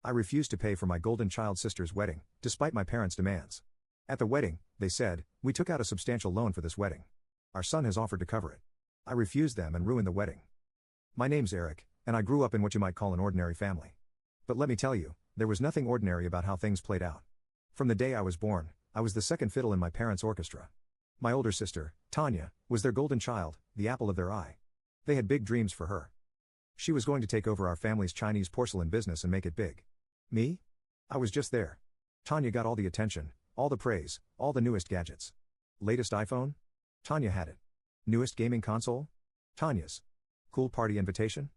I refused to pay for my golden child sister's wedding, despite my parents' demands. At the wedding, they said, we took out a substantial loan for this wedding. Our son has offered to cover it. I refused them and ruined the wedding. My name's Eric, and I grew up in what you might call an ordinary family. But let me tell you, there was nothing ordinary about how things played out. From the day I was born, I was the second fiddle in my parents' orchestra. My older sister, Tanya, was their golden child, the apple of their eye. They had big dreams for her. She was going to take over our family's Chinese porcelain business and make it big. Me? I was just there. Tanya got all the attention, all the praise, all the newest gadgets. Latest iPhone? Tanya had it. Newest gaming console? Tanya's. Cool party invitation?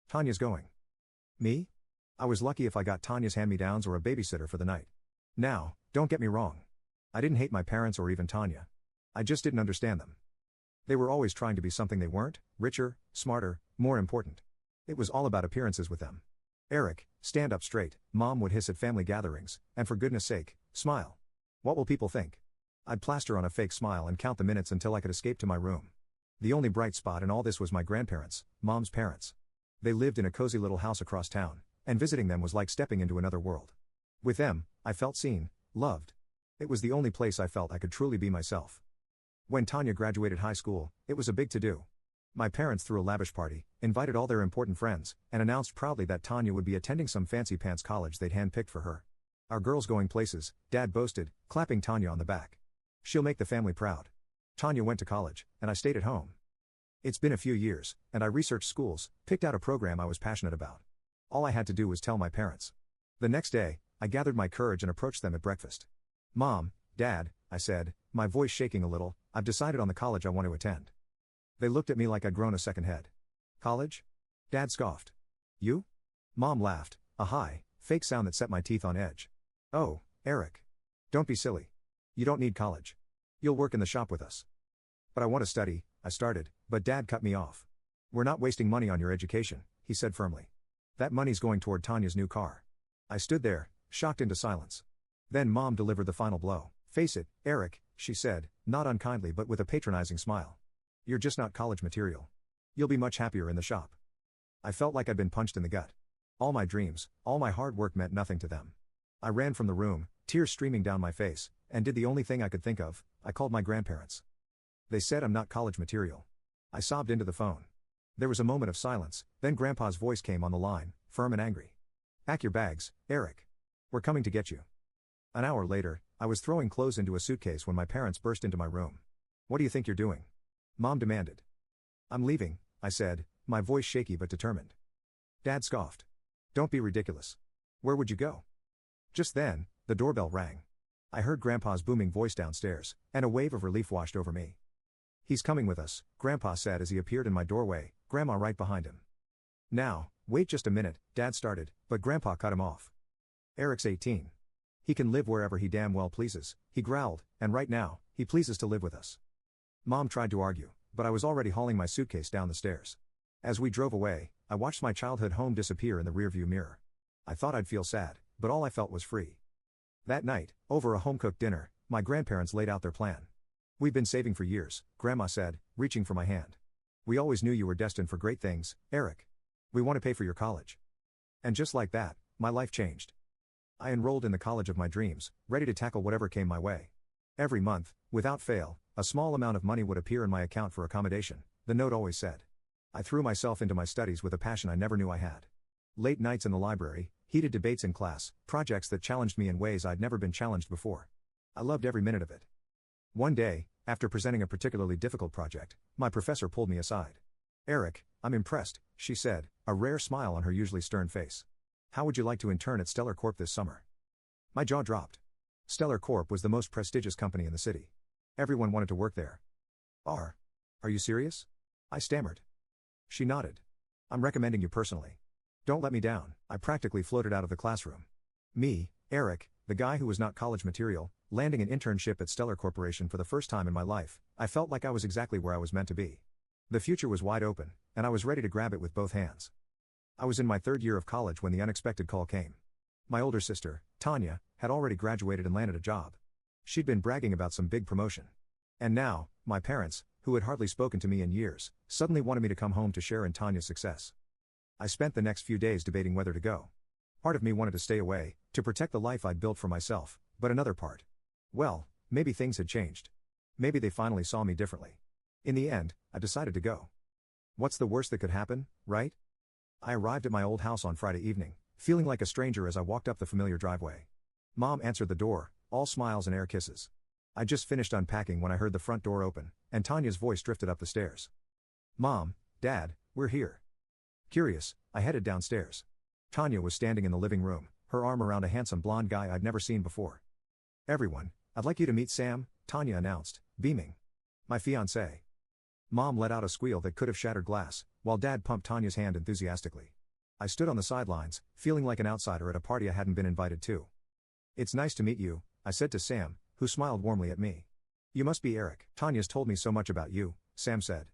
Tanya's going. Me? I was lucky if I got Tanya's hand-me-downs or a babysitter for the night. Now, don't get me wrong. I didn't hate my parents or even Tanya. I just didn't understand them. They were always trying to be something they weren't, richer, smarter, more important. It was all about appearances with them. Eric, stand up straight, Mom would hiss at family gatherings, and for goodness sake, smile. What will people think? I'd plaster on a fake smile and count the minutes until I could escape to my room. The only bright spot in all this was my grandparents, Mom's parents. They lived in a cozy little house across town, and visiting them was like stepping into another world. With them, I felt seen, loved. It was the only place I felt I could truly be myself. When Tanya graduated high school, it was a big to-do. My parents threw a lavish party, invited all their important friends, and announced proudly that Tanya would be attending some fancy-pants college they'd handpicked for her. Our girl's going places, Dad boasted, clapping Tanya on the back. She'll make the family proud. Tanya went to college, and I stayed at home. It's been a few years, and I researched schools, picked out a program I was passionate about. All I had to do was tell my parents. The next day, I gathered my courage and approached them at breakfast. Mom, Dad, I said, my voice shaking a little, I've decided on the college I want to attend. They looked at me like I'd grown a second head. College? Dad scoffed. You? Mom laughed, a high, fake sound that set my teeth on edge. Oh, Eric. Don't be silly. You don't need college. You'll work in the shop with us. But I want to study, I started, but Dad cut me off. We're not wasting money on your education, he said firmly. That money's going toward Tanya's new car. I stood there, shocked into silence. Then Mom delivered the final blow. Face it, Eric, she said, not unkindly but with a patronizing smile. You're just not college material. You'll be much happier in the shop. I felt like I'd been punched in the gut. All my dreams, all my hard work meant nothing to them. I ran from the room, tears streaming down my face, and did the only thing I could think of, I called my grandparents. They said I'm not college material. I sobbed into the phone. There was a moment of silence, then Grandpa's voice came on the line, firm and angry. Pack your bags, Eric. We're coming to get you. An hour later, I was throwing clothes into a suitcase when my parents burst into my room. What do you think you're doing? Mom demanded. I'm leaving, I said, my voice shaky but determined. Dad scoffed. Don't be ridiculous. Where would you go? Just then, the doorbell rang. I heard Grandpa's booming voice downstairs, and a wave of relief washed over me. He's coming with us, Grandpa said as he appeared in my doorway, Grandma right behind him. Now, wait just a minute, Dad started, but Grandpa cut him off. Eric's 18. He can live wherever he damn well pleases, he growled, and right now, he pleases to live with us. Mom tried to argue, but I was already hauling my suitcase down the stairs. As we drove away, I watched my childhood home disappear in the rearview mirror. I thought I'd feel sad, but all I felt was free. That night, over a home-cooked dinner, my grandparents laid out their plan. We've been saving for years, Grandma said, reaching for my hand. We always knew you were destined for great things, Eric. We want to pay for your college. And just like that, my life changed. I enrolled in the college of my dreams, ready to tackle whatever came my way. Every month, without fail, a small amount of money would appear in my account for accommodation, the note always said. I threw myself into my studies with a passion I never knew I had. Late nights in the library, heated debates in class, projects that challenged me in ways I'd never been challenged before. I loved every minute of it. One day, after presenting a particularly difficult project, my professor pulled me aside. Eric, I'm impressed, she said, a rare smile on her usually stern face. How would you like to intern at Stellar Corp this summer? My jaw dropped. Stellar Corp was the most prestigious company in the city. Everyone wanted to work there. Are you serious? I stammered. She nodded. I'm recommending you personally. Don't let me down, I practically floated out of the classroom. Me, Eric, the guy who was not college material, landing an internship at Stellar Corporation for the first time in my life, I felt like I was exactly where I was meant to be. The future was wide open, and I was ready to grab it with both hands. I was in my third year of college when the unexpected call came. My older sister, Tanya, had already graduated and landed a job. She'd been bragging about some big promotion. And now, my parents, who had hardly spoken to me in years, suddenly wanted me to come home to share in Tanya's success. I spent the next few days debating whether to go. Part of me wanted to stay away, to protect the life I'd built for myself, but another part. Well, maybe things had changed. Maybe they finally saw me differently. In the end, I decided to go. What's the worst that could happen, right? I arrived at my old house on Friday evening, feeling like a stranger as I walked up the familiar driveway. Mom answered the door, all smiles and air kisses. I just finished unpacking when I heard the front door open, and Tanya's voice drifted up the stairs. Mom, Dad, we're here. Curious, I headed downstairs. Tanya was standing in the living room, her arm around a handsome blonde guy I'd never seen before. Everyone, I'd like you to meet Sam, Tanya announced, beaming. My fiancé. Mom let out a squeal that could have shattered glass, while Dad pumped Tanya's hand enthusiastically. I stood on the sidelines, feeling like an outsider at a party I hadn't been invited to. It's nice to meet you, I said to Sam, who smiled warmly at me. You must be Eric. Tanya's told me so much about you, Sam said.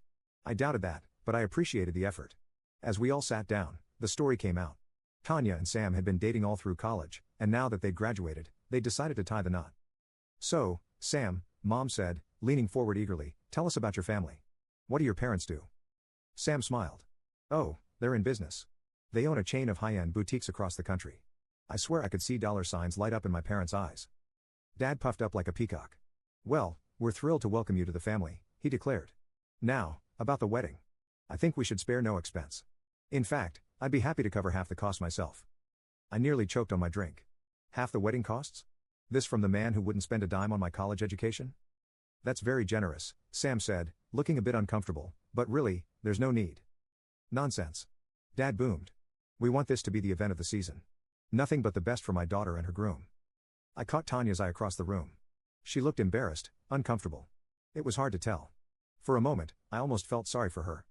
I doubted that, but I appreciated the effort. As we all sat down, the story came out. Tanya and Sam had been dating all through college, and now that they'd graduated, they decided to tie the knot. So, Sam, Mom said, leaning forward eagerly, tell us about your family. What do your parents do? Sam smiled. Oh, they're in business. They own a chain of high-end boutiques across the country. I swear I could see dollar signs light up in my parents' eyes. Dad puffed up like a peacock. Well, we're thrilled to welcome you to the family, he declared. Now, about the wedding. I think we should spare no expense. In fact, I'd be happy to cover half the cost myself. I nearly choked on my drink. Half the wedding costs? This from the man who wouldn't spend a dime on my college education? That's very generous, Sam said, looking a bit uncomfortable, but really, there's no need. Nonsense. Dad boomed. We want this to be the event of the season. Nothing but the best for my daughter and her groom. I caught Tanya's eye across the room. She looked embarrassed, uncomfortable. It was hard to tell. For a moment, I almost felt sorry for her.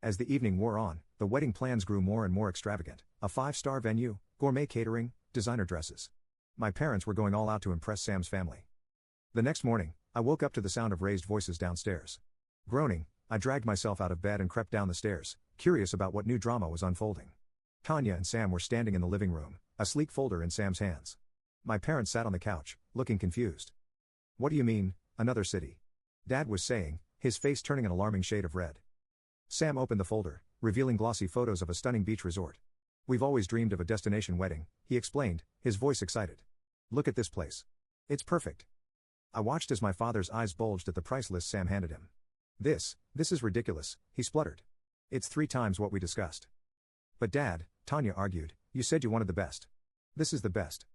As the evening wore on, the wedding plans grew more and more extravagant. A 5-star venue, gourmet catering, designer dresses. My parents were going all out to impress Sam's family. The next morning, I woke up to the sound of raised voices downstairs. Groaning, I dragged myself out of bed and crept down the stairs, curious about what new drama was unfolding. Tanya and Sam were standing in the living room, a sleek folder in Sam's hands. My parents sat on the couch, looking confused. What do you mean, another city? Dad was saying, his face turning an alarming shade of red. Sam opened the folder, revealing glossy photos of a stunning beach resort. We've always dreamed of a destination wedding, he explained, his voice excited. Look at this place. It's perfect. I watched as my father's eyes bulged at the price list Sam handed him. This is ridiculous, he spluttered. It's 3 times what we discussed. But Dad, Tanya argued, you said you wanted the best. This is the best.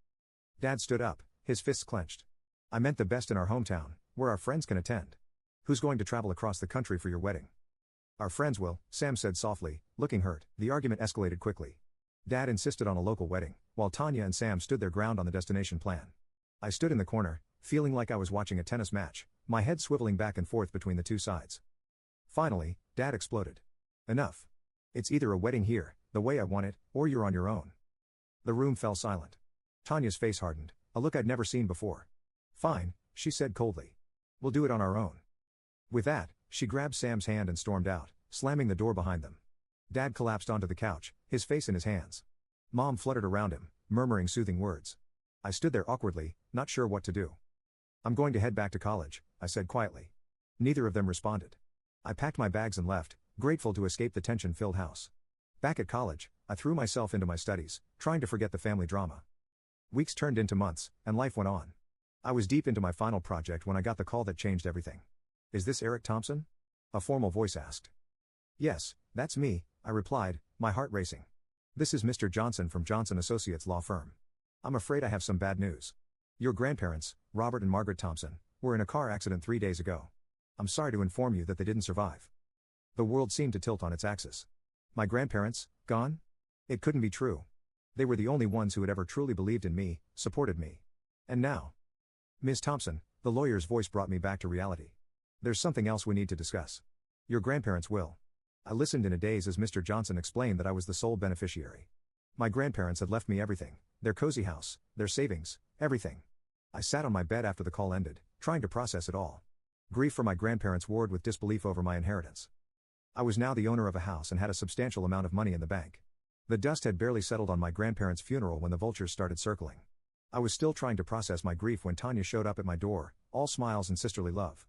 Dad stood up, his fists clenched. I meant the best in our hometown, where our friends can attend. Who's going to travel across the country for your wedding? Our friends will, Sam said softly, looking hurt. The argument escalated quickly. Dad insisted on a local wedding, while Tanya and Sam stood their ground on the destination plan. I stood in the corner, feeling like I was watching a tennis match, my head swiveling back and forth between the two sides. Finally, Dad exploded. Enough. It's either a wedding here, the way I want it, or you're on your own. The room fell silent. Tanya's face hardened, a look I'd never seen before. Fine, she said coldly. We'll do it on our own. With that, she grabbed Sam's hand and stormed out, slamming the door behind them. Dad collapsed onto the couch, his face in his hands. Mom fluttered around him, murmuring soothing words. I stood there awkwardly, not sure what to do. I'm going to head back to college, I said quietly. Neither of them responded. I packed my bags and left, grateful to escape the tension-filled house. Back at college, I threw myself into my studies, trying to forget the family drama. Weeks turned into months, and life went on. I was deep into my final project when I got the call that changed everything. Is this Eric Thompson? A formal voice asked. Yes, that's me, I replied, my heart racing. This is Mr. Johnson from Johnson Associates law firm. I'm afraid I have some bad news. Your grandparents, Robert and Margaret Thompson, were in a car accident 3 days ago. I'm sorry to inform you that they didn't survive. The world seemed to tilt on its axis. My grandparents, gone? It couldn't be true. They were the only ones who had ever truly believed in me, supported me. And now? Ms. Thompson, the lawyer's voice brought me back to reality. There's something else we need to discuss. Your grandparents will. I listened in a daze as Mr. Johnson explained that I was the sole beneficiary. My grandparents had left me everything, their cozy house, their savings, everything. I sat on my bed after the call ended, trying to process it all. Grief for my grandparents warred with disbelief over my inheritance. I was now the owner of a house and had a substantial amount of money in the bank. The dust had barely settled on my grandparents' funeral when the vultures started circling. I was still trying to process my grief when Tanya showed up at my door, all smiles and sisterly love.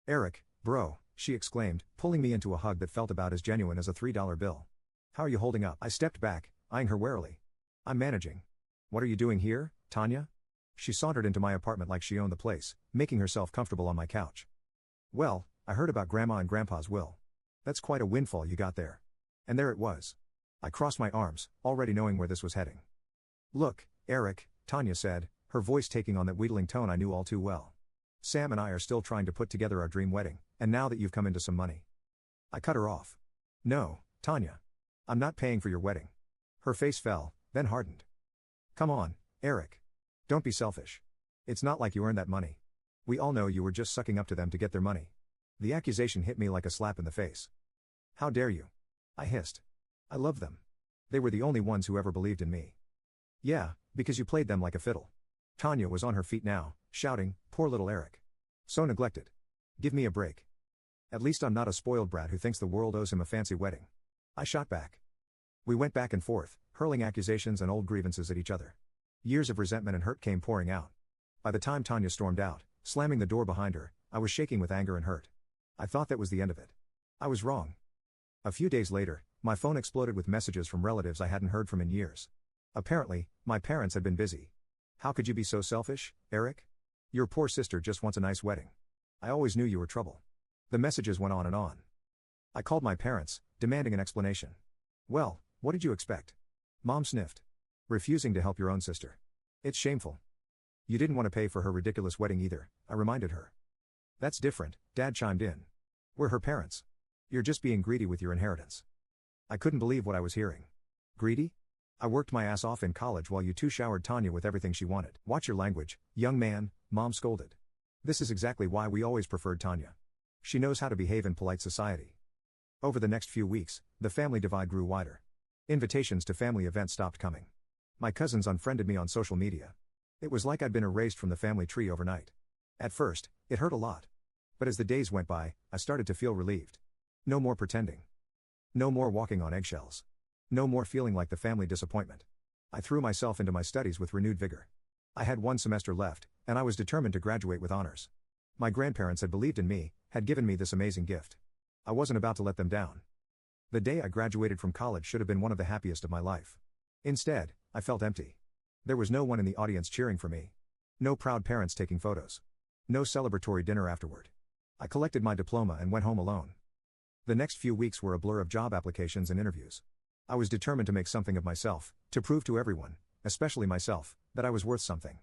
Eric, bro, she exclaimed, pulling me into a hug that felt about as genuine as a $3 bill. How are you holding up? I stepped back, eyeing her warily. I'm managing. What are you doing here, Tanya? She sauntered into my apartment like she owned the place, making herself comfortable on my couch. Well, I heard about Grandma and Grandpa's will. That's quite a windfall you got there. And there it was. I crossed my arms, already knowing where this was heading. Look, Eric, Tanya said, her voice taking on that wheedling tone I knew all too well. Sam and I are still trying to put together our dream wedding, and now that you've come into some money. I cut her off. No, Tanya. I'm not paying for your wedding. Her face fell, then hardened. Come on, Eric. Don't be selfish. It's not like you earned that money. We all know you were just sucking up to them to get their money. The accusation hit me like a slap in the face. How dare you? I hissed. I loved them. They were the only ones who ever believed in me. Yeah, because you played them like a fiddle. Tanya was on her feet now, shouting, poor little Eric. So neglected. Give me a break. At least I'm not a spoiled brat who thinks the world owes him a fancy wedding. I shot back. We went back and forth, hurling accusations and old grievances at each other. Years of resentment and hurt came pouring out. By the time Tanya stormed out, slamming the door behind her, I was shaking with anger and hurt. I thought that was the end of it. I was wrong. A few days later, my phone exploded with messages from relatives I hadn't heard from in years. Apparently, my parents had been busy. How could you be so selfish, Eric? Your poor sister just wants a nice wedding. I always knew you were trouble. The messages went on and on. I called my parents, demanding an explanation. Well, what did you expect? Mom sniffed. Refusing to help your own sister. It's shameful. You didn't want to pay for her ridiculous wedding either, I reminded her. That's different, Dad chimed in. We're her parents. You're just being greedy with your inheritance. I couldn't believe what I was hearing. Greedy? I worked my ass off in college while you two showered Tanya with everything she wanted. Watch your language, young man, Mom scolded. This is exactly why we always preferred Tanya. She knows how to behave in polite society. Over the next few weeks, the family divide grew wider. Invitations to family events stopped coming. My cousins unfriended me on social media. It was like I'd been erased from the family tree overnight. At first, it hurt a lot. But as the days went by, I started to feel relieved. No more pretending. No more walking on eggshells. No more feeling like the family disappointment. I threw myself into my studies with renewed vigor. I had one semester left, and I was determined to graduate with honors. My grandparents had believed in me, had given me this amazing gift. I wasn't about to let them down. The day I graduated from college should have been one of the happiest of my life. Instead, I felt empty. There was no one in the audience cheering for me. No proud parents taking photos. No celebratory dinner afterward. I collected my diploma and went home alone. The next few weeks were a blur of job applications and interviews. I was determined to make something of myself, to prove to everyone, especially myself, that I was worth something.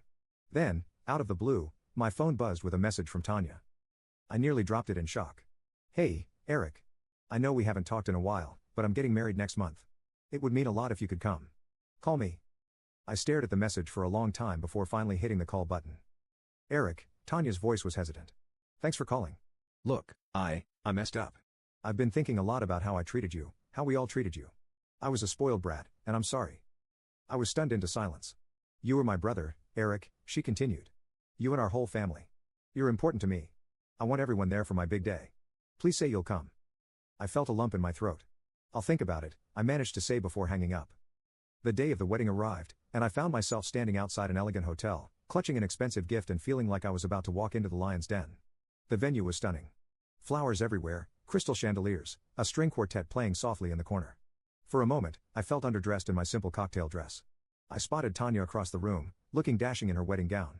Then, out of the blue, my phone buzzed with a message from Tanya. I nearly dropped it in shock. Hey, Eric. I know we haven't talked in a while, but I'm getting married next month. It would mean a lot if you could come. Call me. I stared at the message for a long time before finally hitting the call button. Eric, Tanya's voice was hesitant. Thanks for calling. Look, I messed up. I've been thinking a lot about how I treated you, how we all treated you. I was a spoiled brat, and I'm sorry. I was stunned into silence. You were my brother, Eric, she continued. You and our whole family. You're important to me. I want everyone there for my big day. Please say you'll come. I felt a lump in my throat. I'll think about it, I managed to say before hanging up. The day of the wedding arrived, and I found myself standing outside an elegant hotel, clutching an expensive gift and feeling like I was about to walk into the lion's den. The venue was stunning. Flowers everywhere, crystal chandeliers, a string quartet playing softly in the corner. For a moment, I felt underdressed in my simple cocktail dress. I spotted Tanya across the room, looking dashing in her wedding gown.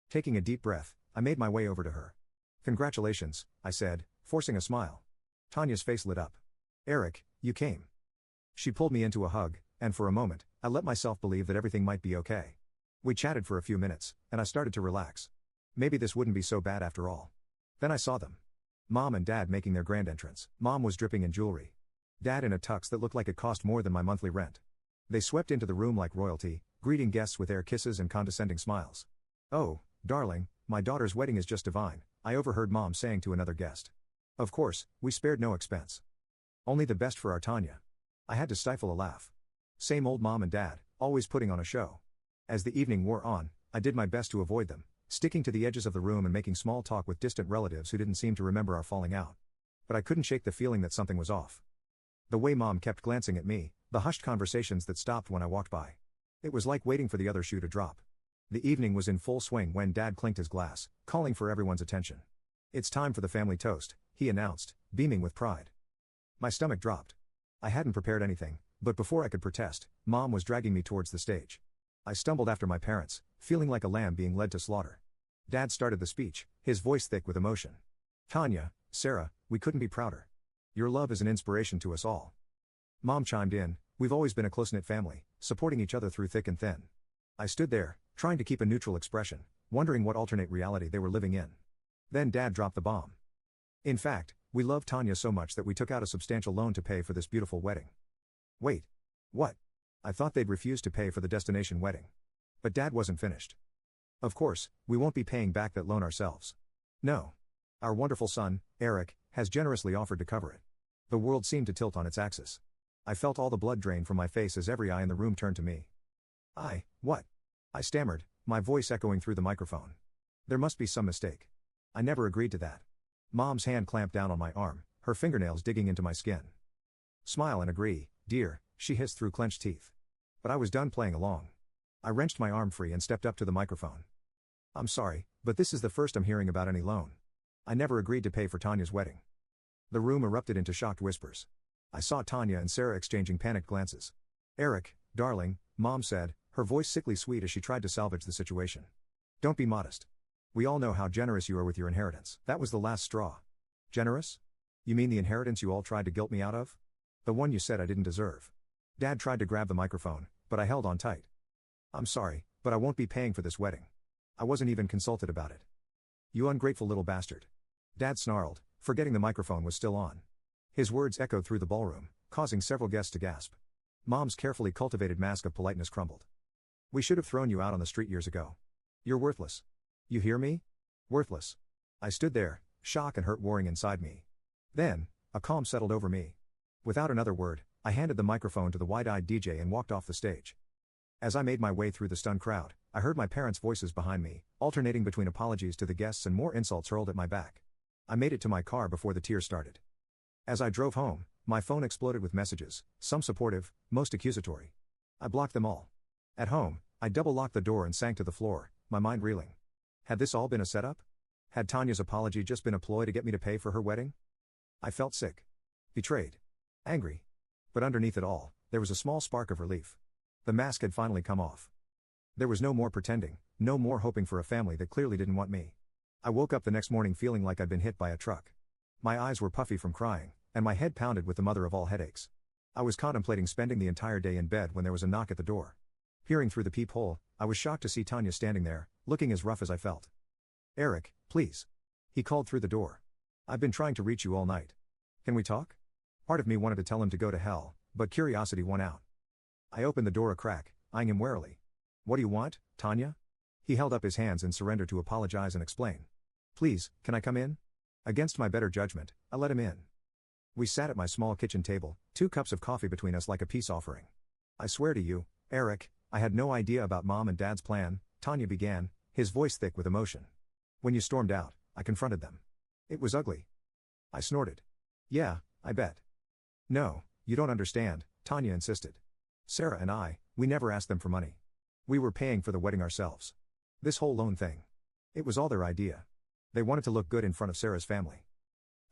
Taking a deep breath, I made my way over to her. Congratulations, I said, forcing a smile. Tanya's face lit up. Eric, you came. She pulled me into a hug, and for a moment, I let myself believe that everything might be okay. We chatted for a few minutes, and I started to relax. Maybe this wouldn't be so bad after all. Then I saw them. Mom and Dad making their grand entrance. Mom was dripping in jewelry. Dad in a tux that looked like it cost more than my monthly rent. They swept into the room like royalty, greeting guests with air kisses and condescending smiles. Oh, darling, my daughter's wedding is just divine, I overheard Mom saying to another guest. Of course, we spared no expense. Only the best for our Tanya. I had to stifle a laugh. Same old Mom and Dad, always putting on a show. As the evening wore on, I did my best to avoid them, sticking to the edges of the room and making small talk with distant relatives who didn't seem to remember our falling out. But I couldn't shake the feeling that something was off. The way Mom kept glancing at me, the hushed conversations that stopped when I walked by. It was like waiting for the other shoe to drop. The evening was in full swing when Dad clinked his glass, calling for everyone's attention. It's time for the family toast, he announced, beaming with pride. My stomach dropped. I hadn't prepared anything, But before I could protest, Mom was dragging me towards the stage. I stumbled after my parents, feeling like a lamb being led to slaughter. Dad started the speech, his voice thick with emotion. "Tanya, Sarah, we couldn't be prouder. Your love is an inspiration to us all." Mom chimed in, "We've always been a close-knit family, supporting each other through thick and thin." I stood there, trying to keep a neutral expression, wondering what alternate reality they were living in. Then Dad dropped the bomb. "In fact, we love Tanya so much that we took out a substantial loan to pay for this beautiful wedding." Wait. What? I thought they'd refuse to pay for the destination wedding. But Dad wasn't finished. "Of course, we won't be paying back that loan ourselves. No. Our wonderful son, Eric, has generously offered to cover it." The world seemed to tilt on its axis. I felt all the blood drain from my face as every eye in the room turned to me. What? I stammered, my voice echoing through the microphone. There must be some mistake. I never agreed to that. Mom's hand clamped down on my arm, her fingernails digging into my skin. "Smile and agree, dear," she hissed through clenched teeth. But I was done playing along. I wrenched my arm free and stepped up to the microphone. "I'm sorry, but this is the first I'm hearing about any loan. I never agreed to pay for Tanya's wedding." The room erupted into shocked whispers. I saw Tanya and Sarah exchanging panicked glances. "Eric, darling," Mom said, her voice sickly sweet as she tried to salvage the situation. "Don't be modest. We all know how generous you are with your inheritance." That was the last straw. "Generous? You mean the inheritance you all tried to guilt me out of? The one you said I didn't deserve?" Dad tried to grab the microphone, but I held on tight. "I'm sorry, but I won't be paying for this wedding. I wasn't even consulted about it." "You ungrateful little bastard." Dad snarled, forgetting the microphone was still on. His words echoed through the ballroom, causing several guests to gasp. Mom's carefully cultivated mask of politeness crumbled. "We should have thrown you out on the street years ago. You're worthless. You hear me? Worthless." I stood there, shock and hurt warring inside me. Then, a calm settled over me. Without another word, I handed the microphone to the wide-eyed DJ and walked off the stage. As I made my way through the stunned crowd, I heard my parents' voices behind me, alternating between apologies to the guests and more insults hurled at my back. I made it to my car before the tears started. As I drove home, my phone exploded with messages, some supportive, most accusatory. I blocked them all. At home, I double-locked the door and sank to the floor, my mind reeling. Had this all been a setup? Had Tanya's apology just been a ploy to get me to pay for her wedding? I felt sick. Betrayed. Angry. But underneath it all, there was a small spark of relief. The mask had finally come off. There was no more pretending, no more hoping for a family that clearly didn't want me. I woke up the next morning feeling like I'd been hit by a truck. My eyes were puffy from crying, and my head pounded with the mother of all headaches. I was contemplating spending the entire day in bed when there was a knock at the door. Peering through the peephole, I was shocked to see Tanya standing there, looking as rough as I felt. "Eric, please." He called through the door. "I've been trying to reach you all night. Can we talk?" Part of me wanted to tell him to go to hell, but curiosity won out. I opened the door a crack, eyeing him warily. "What do you want, Tanya?" He held up his hands in surrender to apologize and explain. "Please, can I come in?" Against my better judgment, I let him in. We sat at my small kitchen table, 2 cups of coffee between us like a peace offering. "I swear to you, Eric, I had no idea about Mom and Dad's plan," Tanya began, his voice thick with emotion. "When you stormed out, I confronted them. It was ugly." I snorted. "Yeah, I bet." "No, you don't understand," Tanya insisted. "Sarah and I, we never asked them for money. We were paying for the wedding ourselves. This whole loan thing. It was all their idea. They wanted to look good in front of Sarah's family."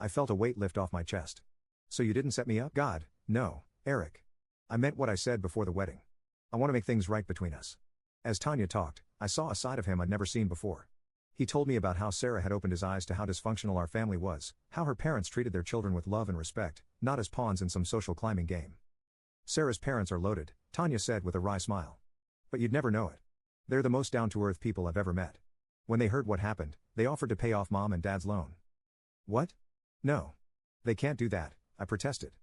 I felt a weight lift off my chest. "So you didn't set me up?" "God, no, Eric. I meant what I said before the wedding. I want to make things right between us." As Tanya talked, I saw a side of him I'd never seen before. He told me about how Sarah had opened his eyes to how dysfunctional our family was, how her parents treated their children with love and respect, not as pawns in some social climbing game. "Sarah's parents are loaded," Tanya said with a wry smile. "But you'd never know it. They're the most down-to-earth people I've ever met. When they heard what happened, they offered to pay off Mom and Dad's loan." "What? No. They can't do that," I protested.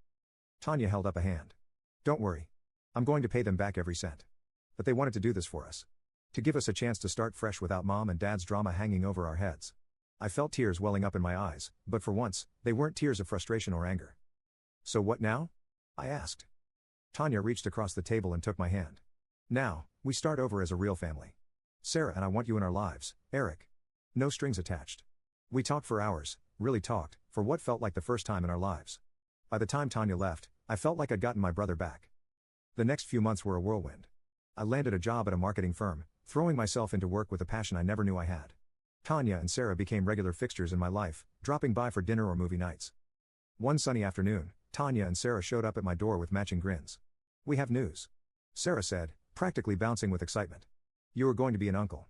Tanya held up a hand. "Don't worry. I'm going to pay them back every cent. But they wanted to do this for us. To give us a chance to start fresh without Mom and Dad's drama hanging over our heads." I felt tears welling up in my eyes, but for once, they weren't tears of frustration or anger. "So what now?" I asked. Tanya reached across the table and took my hand. "Now, we start over as a real family. Sarah and I want you in our lives, Eric. No strings attached." We talked for hours, really talked, for what felt like the first time in our lives. By the time Tanya left, I felt like I'd gotten my brother back. The next few months were a whirlwind. I landed a job at a marketing firm, throwing myself into work with a passion I never knew I had. Tanya and Sarah became regular fixtures in my life, dropping by for dinner or movie nights. One sunny afternoon, Tanya and Sarah showed up at my door with matching grins. We have news. Sarah said, practically bouncing with excitement. You are going to be an uncle.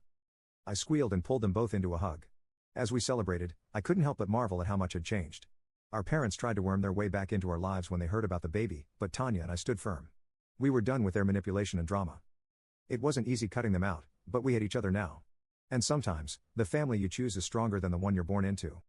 I squealed and pulled them both into a hug. As we celebrated, I couldn't help but marvel at how much had changed. Our parents tried to worm their way back into our lives when they heard about the baby, but Tanya and I stood firm. We were done with their manipulation and drama. It wasn't easy cutting them out, but we had each other now. And sometimes, the family you choose is stronger than the one you're born into.